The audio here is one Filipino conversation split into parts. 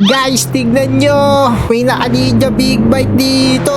Guys, tignan nyo. May naka-ninja big bike dito.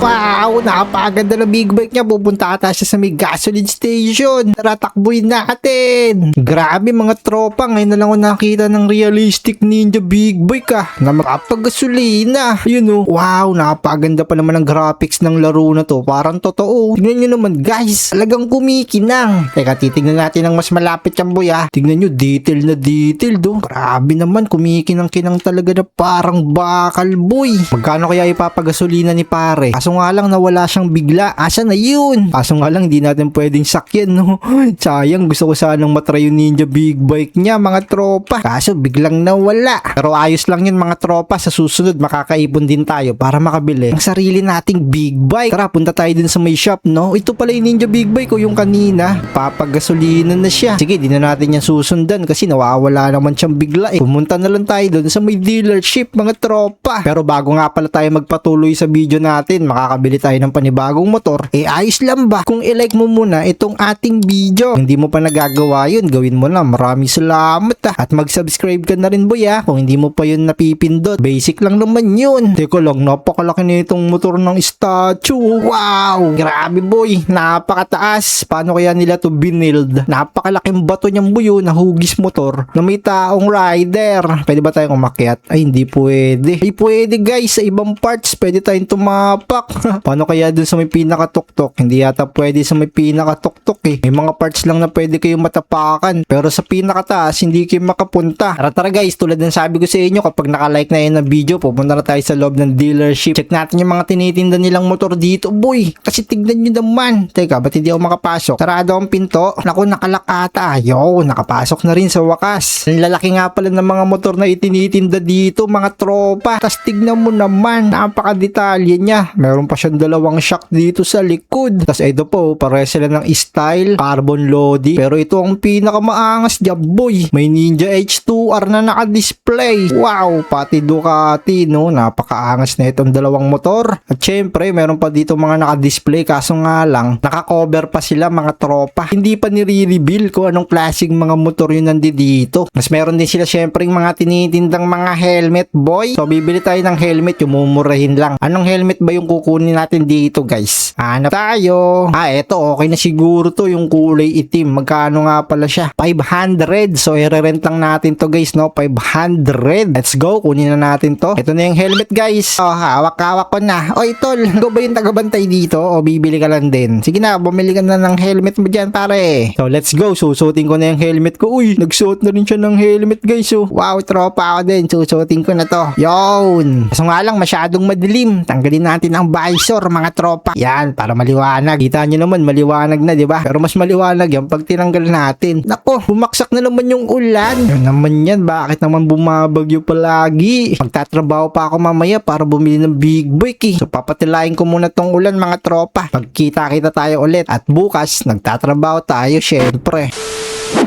Wow, napakaganda ng big bike niya. Pupunta ata siya sa may gasoline station. Tara, takbuhin natin. Grabe mga tropa. Ngayon na lang ako nakita ng realistic ninja big bike na makapagasolina. Yun wow, napakaganda pa naman ang graphics ng laro na to. Parang totoo. Tignan nyo naman guys. Talagang kumikinang. Teka, titignan natin ang mas malapit yan boy Tignan nyo, detail na detail do. Grabe naman, kumikinang-kinang talaga na parang bakal boy. Magkano kaya ipapagasolina ni pare? Kaso nga lang nawala siyang bigla. Asa na yun? Kaso nga lang hindi natin pwedeng sakyan no. Sayang, gusto ko sanang matry yung ninja big bike niya mga tropa. Kaso biglang nawala. Pero ayos lang yun mga tropa. Sa susunod makakaipon din tayo para makabili ang sarili nating big bike. Tara, punta tayo din sa may shop no. Ito pala yung ninja big bike ko yung kanina. Papagasolina na siya. Sige, di na natin yan susundan kasi nawawala naman siyang bigla Pumunta na lang tayo doon sa may dealership mga tropa. Pero bago nga pala tayo magpatuloy sa video natin, makakabili tayo ng panibagong motor, ayos lang ba kung i-like mo muna itong ating video? Kung hindi mo pa nagagawa yun, gawin mo na. Maraming salamat At mag-subscribe ka na rin boy kung hindi mo pa yun napipindot. Basic lang naman yun. Teka lang, napakalaki na itong motor ng statue. Wow! Grabe boy, napakataas. Paano kaya nila to binild? Napakalaking bato niyang buyo na hugis motor na may taong rider. Pwede ba tayong umakyat? Ay, hindi pwede. Ay, pwede guys. Sa ibang parts, pwede tayong tumapak. Paano kaya dun sa may pinakatuktok? Hindi yata pwede sa may pinakatuktok May mga parts lang na pwede kayong matapakan. Pero sa pinakataas, hindi kayo makapunta. Tara guys, tulad ng sabi ko sa inyo, kapag nakalike na yun ng video, pupunta na tayo sa loob ng dealership. Check natin yung mga tinitinda nilang motor dito. Boy, kasi tignan nyo naman. Teka, ba't hindi ako makapasok? Sarado ang pinto. Naku, nakalakata. Yo, nakapasok na rin sa wakas. Ang lalaki nga pala ng mga motor na itinitinda dito, mga tropa. Tas tignan mo naman, napakadetalye niya. Meron pa siyang dalawang shock dito sa likod. Tas ito po, pare sila ng style, carbon lodi. Pero ito ang pinakamaangas dyan, boy. May Ninja H2R na naka-display. Wow, pati Ducati, no? Napakaangas na itong dalawang motor. At syempre, meron pa dito mga naka-display. Kaso nga lang, naka-cover pa sila mga tropa. Hindi pa nire-reveal kung anong klaseng mga motor yun nandito. Mas meron din sila syempre yung mga tinitindang mga helmet, boy. So, bibili tayo ng helmet, yung mumurahin lang. Anong helmet ba yung kukunin natin dito, guys? Hanap tayo. Eto, okay na siguro to, yung kulay itim. Magkano nga pala siya? 500. So, i-rent lang natin to, guys, no? 500. Let's go, kunin na natin to. Ito na yung helmet, guys. Hawak-hawak ko na. Oy, tol, ikaw ba yung tagabantay dito? O bibili ka lang din? Sige na, bumili ka na ng helmet mo dyan, pare. So, let's go. Susuotin ko na yung helmet ko. Uy, nagsuot na rin siya ng helmet, guys. Wow, tropa ako din. Susuotin ko na to. Yun. So nga lang, masyadong madilim. Tanggalin natin ang visor, mga tropa. Yan, para maliwanag. Kita nyo naman, maliwanag na, di ba? Pero mas maliwanag yan pag tinanggal natin. Nako, bumaksak na naman yung ulan. Yun naman yan. Bakit naman bumabagyo palagi? Magtatrabaho pa ako mamaya para bumili ng big bike So, papatilayin ko muna tong ulan, mga tropa. Pagkita-kita tayo ulit. At bukas, nagtatrabaho tayo, syempre.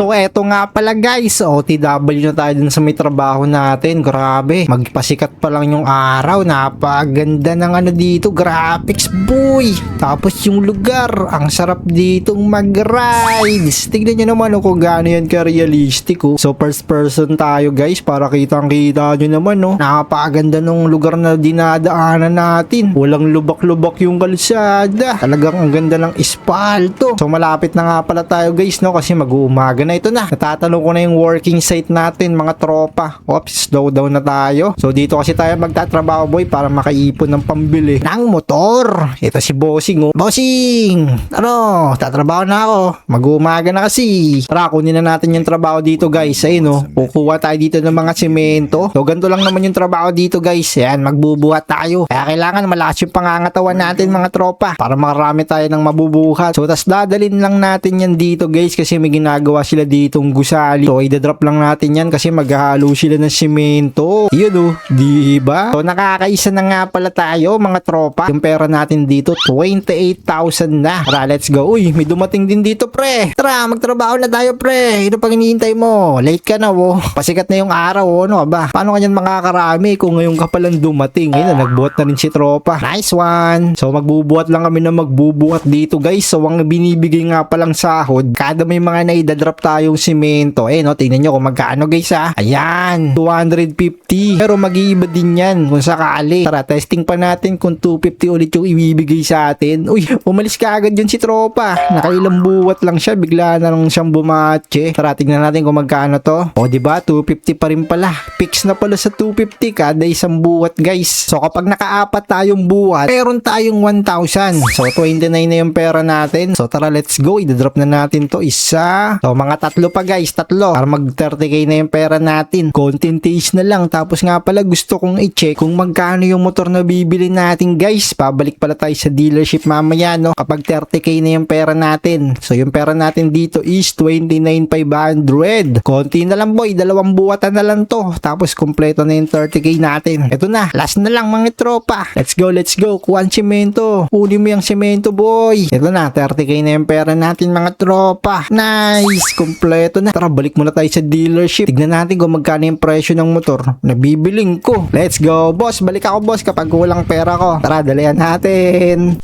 So, eto nga pala guys, OTW na tayo dun sa may trabaho natin. Grabe, magpasikat pa lang yung araw. Napaganda ng dito, graphics boy. Tapos yung lugar, ang sarap ditong mag-rides. Tignan nyo naman kung gaano yan ka-realistic So, first person tayo guys, para kitang-kita nyo naman Napaganda ng lugar na dinadaanan natin. Walang lubak-lubak yung kalsada. Talagang ang ganda ng espalto. So, malapit na nga pala tayo guys, kasi mag-uumaga na ito na. Natatanong ko na yung working site natin, mga tropa. Oops, slow down na tayo. So dito kasi tayo magtatrabaho boy para makaipon ng pambili ng motor. Ito si Bossing Bossing! Ano? Tatrabaho na ako. Mag-umaga na kasi. Tara, kunin na natin yung trabaho dito guys. Ayun kukuha tayo dito ng mga semento. So ganito lang naman yung trabaho dito guys. Yan, magbubuhat tayo. Kaya kailangan malakas yung pangangatawan natin, mga tropa, para marami tayo ng mabubuhat. So tas dadalin lang natin yan dito guys kasi may ginagawa sila ditong gusali. So, i-drop lang natin yan kasi maghahalo sila ng simento. Yun diba? So, nakakaisa na nga pala tayo, mga tropa. Yung pera natin dito, 28,000 na. Tara, let's go. Uy, may dumating din dito, pre. Tara, magtrabaho na tayo, pre. Ito pang hinihintay mo. Late ka na, Pasikat na yung araw, ano ba? Paano kanyan makakarami kung ngayon ka palang dumating? Ayun na, nagbuhat na rin si tropa. Nice one. So, magbubuhat lang kami na magbubuhat dito, guys. So, ang binibigay nga palang sahod, kada may mga naidadrop magdadrop tayong simento. No, tingnan nyo kung magkano guys Ayan, 250. Pero mag-iiba din yan kung sakali. Tara, testing pa natin kung 250 ulit yung ibibigay sa atin. Uy, umalis ka agad yun si tropa. Nakailang buwat lang siya, bigla na lang siyang bumatche. Tara, tingnan natin kung magkano to. O, diba? 250 pa rin pala. Fix na pala sa 250 kada isang buwat guys. So, kapag nakaapat tayong buwat, meron tayong 1,000. So, 29 na yung pera natin. So, tara, let's go. I-drop na natin to isa. So, mga tatlo pa guys. Tatlo. Para mag 30k na yung pera natin. Content taste na lang. Tapos nga pala, gusto kong i-check kung magkano yung motor na bibili natin guys. Pabalik pala tayo sa dealership mamaya, no? Kapag 30k na yung pera natin. So, yung pera natin dito is 29,500. Konti na lang boy. Dalawang buwatan na lang to. Tapos, kompleto na yung 30k natin. Ito na. Last na lang mga tropa. Let's go, let's go. Kuha ang semento. Uli mo yung semento boy. Ito na. 30k na yung pera natin mga tropa. Nice. Kompleto na. Tara, balik muna tayo sa dealership. Tignan natin kung magkano yung presyo ng motor na bibiling ko. Let's go boss. Balik ako boss kapag kulang pera ko. Tara, dalihan natin.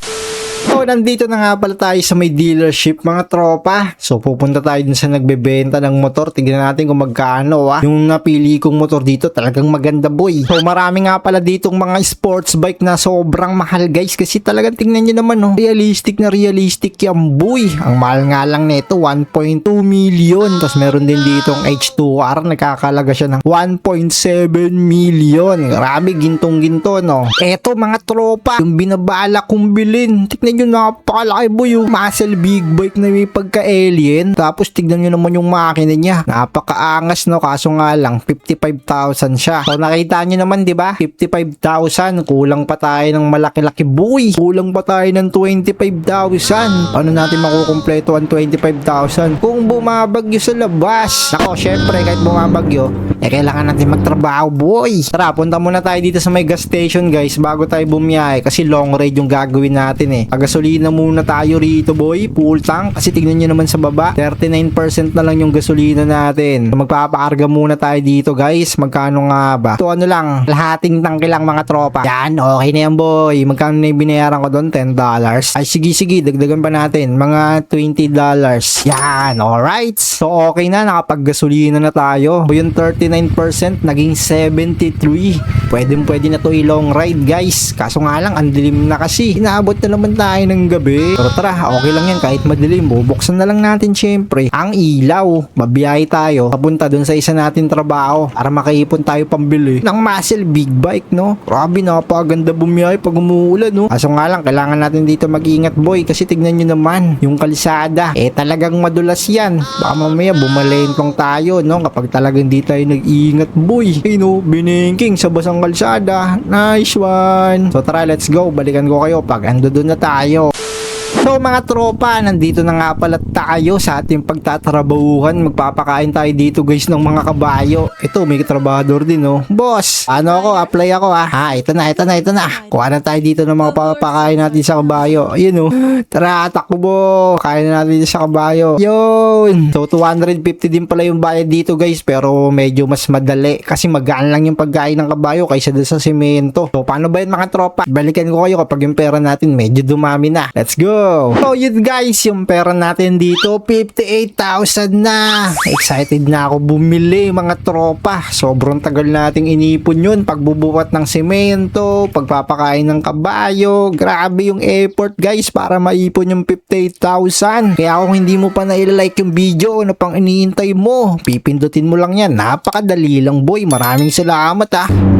So, nandito na nga pala tayo sa may dealership mga tropa. So, pupunta tayo dun sa nagbebenta ng motor. Tignan natin kung magkano Yung napili kong motor dito talagang maganda boy. So, marami nga pala ditong mga sports bike na sobrang mahal guys. Kasi talagang tingnan nyo naman realistic na realistic yan boy. Ang mahal nga lang nito 1.2 million. Tapos meron din ditong H2R. Nakakalaga siya ng 1.7 million. Grabe, gintong-ginto no. Eto mga tropa, yung binabala kong bilhin. Tignan nyo, napakalaki boy yung muscle big bike na may pagka-alien. Tapos tignan nyo naman yung makina niya. Napakaangas no, kaso nga lang 55,000 siya. So nakita nyo naman diba, 55,000. Kulang pa tayo ng malaki-laki boy. Kulang pa tayo ng 25,000. Ano natin makukumpleto ang 25,000? Kung bumabagyo sa labas. Nako, syempre kahit bumabagyo, kailangan natin magtrabaho boy. Tara, punta muna tayo dito sa may gas station guys bago tayo bumiyahe. Kasi long ride yung gagawin natin Gasolina muna tayo rito boy, full tank. Kasi tignan nyo naman sa baba, 39% na lang yung gasolina natin. So, magpapakarga muna tayo dito guys. Magkano nga ba? Ito ano lang, lahating tangke lang mga tropa. Yan, okay na yan boy. Magkano na yung binayaran ko doon? $10. Ay sige, dagdagan pa natin. Mga $20. Yan, alright. So okay na, nakapag-gasolina na tayo. So yung 39% naging 73. Pwede na to i-long ride guys. Kaso nga lang, ang dilim na kasi. Inaabot na naman tayo ng gabi. Pero tara, okay lang yan kahit madilim. Bubuksan na lang natin syempre ang ilaw. Babiyahe tayo papunta dun sa isa natin trabaho para makaipon tayo pambili ng muscle big bike no. Grabe, napakaganda bumiyahe pag umuulan no. Kaso nga lang, kailangan natin dito mag-ingat boy kasi tignan nyo naman yung kalsada. Talagang madulas yan. Baka mamaya bumalentong tayo no kapag talagang di tayo nag-iingat boy. Binengking sa basang kalsada. Nice one. So tara, let's go. Balikan ko kayo pag ando doon na tayo. So mga tropa, nandito na nga pala tayo sa ating pagtatrabahuhan. Magpapakain tayo dito guys ng mga kabayo. Ito, may trabahador din Boss, apply ako ito na. Kuha na tayo dito ng mga papakain natin sa kabayo. Ayun Tara, takbo. Kain na natin sa kabayo. Yun. So 250 din pala yung bayad dito guys. Pero medyo mas madali. Kasi magaan lang yung pagkain ng kabayo kaysa doon sa semento. So paano ba yun mga tropa? Balikan ko kayo kapag yung pera natin medyo dumami na. Let's go. So yun guys, yung pera natin dito 58,000 na. Excited na ako bumili mga tropa. Sobrang tagal nating inipon yun. Pagbubuhat ng semento, pagpapakain ng kabayo. Grabe yung effort guys para maipon yung 58,000. Kaya kung hindi mo pa na-like yung video, ano pang iniintay mo? Pipindutin mo lang yan. Napakadali lang boy. Maraming salamat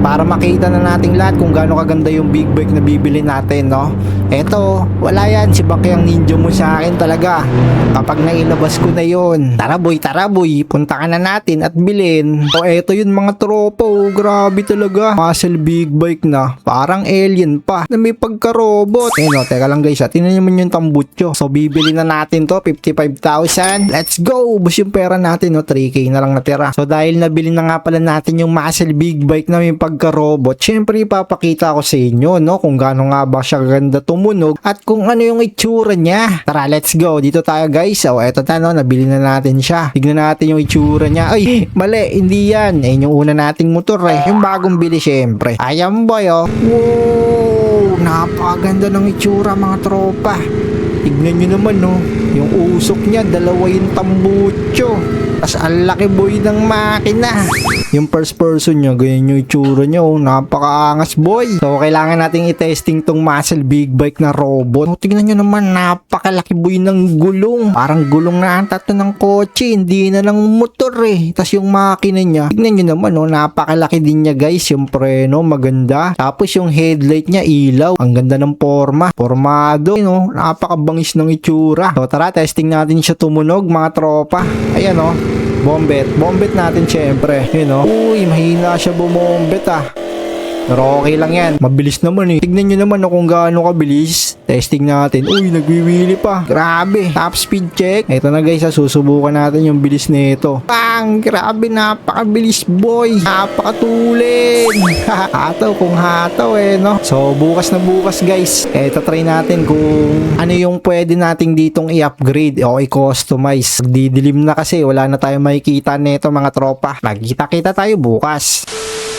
para makita na nating lahat kung gaano kaganda yung big bike na bibili natin no. Eto, wala yan. Si Baki ang ninja mo sa akin talaga. Kapag nailabas ko na yun. Tara boy. Punta ka na natin at bilhin. O eto yun mga tropa. Grabe talaga. Muscle big bike na. Parang alien pa. Na may pagka-robot. Teka lang guys. Tingnan naman yung tambutso. So bibili na natin to. 55,000. Let's go. Bus yung pera natin 3K na lang natira. So dahil nabili na nga pala natin yung muscle big bike na may pagka-robot, syempre ipapakita ko sa inyo kung gaano nga ba siya ganda tumunog at kung ano yung itsura niya. Tara, let's go. Dito tayo guys. So eto nabili na natin siya. Tignan natin yung itsura niya. Ay, mali. Hindi yan. Yung una nating motor Yung bagong bili syempre. Ayan boy Wow! Napakaganda ng itsura mga tropa. Tignan nyo naman Yung usok niya, dalawa yung tambucho. Tas ang laki boy ng makina. Yung first person niya, ganyan yung itsura niya. Oh, napakaangas boy. So kailangan nating i-testing tong muscle big bike na robot. Oh, tignan nyo naman, napakalaki boy ng gulong. Parang gulong na ata to ng kotse, hindi na lang motor eh. Tas yung makina niya, tignan nyo naman, oh, napakalaki din niya guys. Yung preno, maganda. Tapos yung headlight niya, ilaw. Ang ganda ng forma. Formado, no? Napakabangis ng itsura. So tara, testing natin siya tumunog mga tropa. Ayan oh. Bombet natin syempre. Yun o. Uy, mahina siya bumombet ah. Pero okay lang yan. Mabilis naman eh. Tignan nyo naman kung gaano kabilis. Testing natin. Uy, nagwiwili pa. Grabe. Top speed check. Ito na guys, susubukan natin yung bilis nito. Bang! Grabe, napakabilis boy. Napakatulin. Hataw kung hataw eh, no? So, bukas na bukas guys. Ito try natin kung ano yung pwede nating ditong i-upgrade o i-customize. Didilim na kasi. Wala na tayong makikita nito mga tropa. Magkita-kita tayo bukas.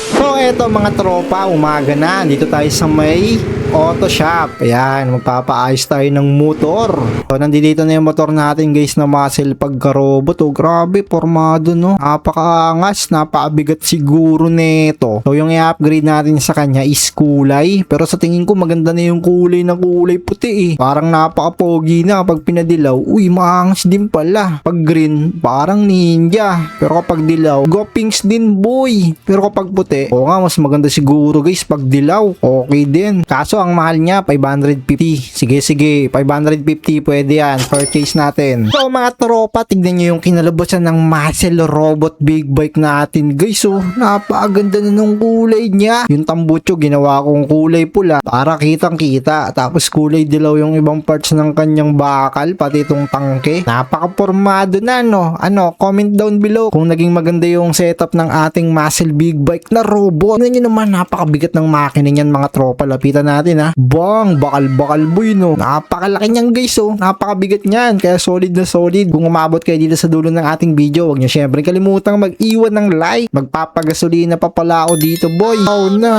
So eto mga tropa, umaga na. Dito tayo sa may auto shop. Ayan, magpapaayos tayo ng motor. So nandito na yung motor natin guys na muscle pagka-robot. Oh, grabe, formado no. Napakaangas, napakabigat siguro nito. So yung i-upgrade natin sa kanya is kulay. Pero sa tingin ko maganda na yung kulay na kulay puti eh. Parang napaka-pogi na kapag pinadilaw. Uy, maangas din pala. Pag green, parang ninja. Pero kapag dilaw, go pinks din boy. Pero kapag puti, oo nga, mas maganda siguro guys pag dilaw. Okay din. Kaso ang mahal niya, 550. Sige, 550 pwede yan. Purchase natin. So mga tropa, tignan nyo yung kinalabasan ng muscle robot big bike natin guys. Oh, napakaganda na nung kulay niya. Yung tambucho, ginawa kong kulay pula para kitang kita. Tapos kulay dilaw yung ibang parts ng kanyang bakal, pati itong tangke. Napaka-formado na no. Ano, comment down below kung naging maganda yung setup ng ating muscle big bike na robot. Tignan nyo naman, napakabigat ng makina niyan mga tropa. Lapitan natin ha. Bang, bakal-bakal boy no. Napakalaki niyan guys oh. Napakabigat niyan. Kaya solid na solid. Kung umabot kayo dito sa dulo ng ating video, huwag nyo syempre kalimutang mag-iwan ng like. Magpapagasolina pa pala ako dito boy. Oh no.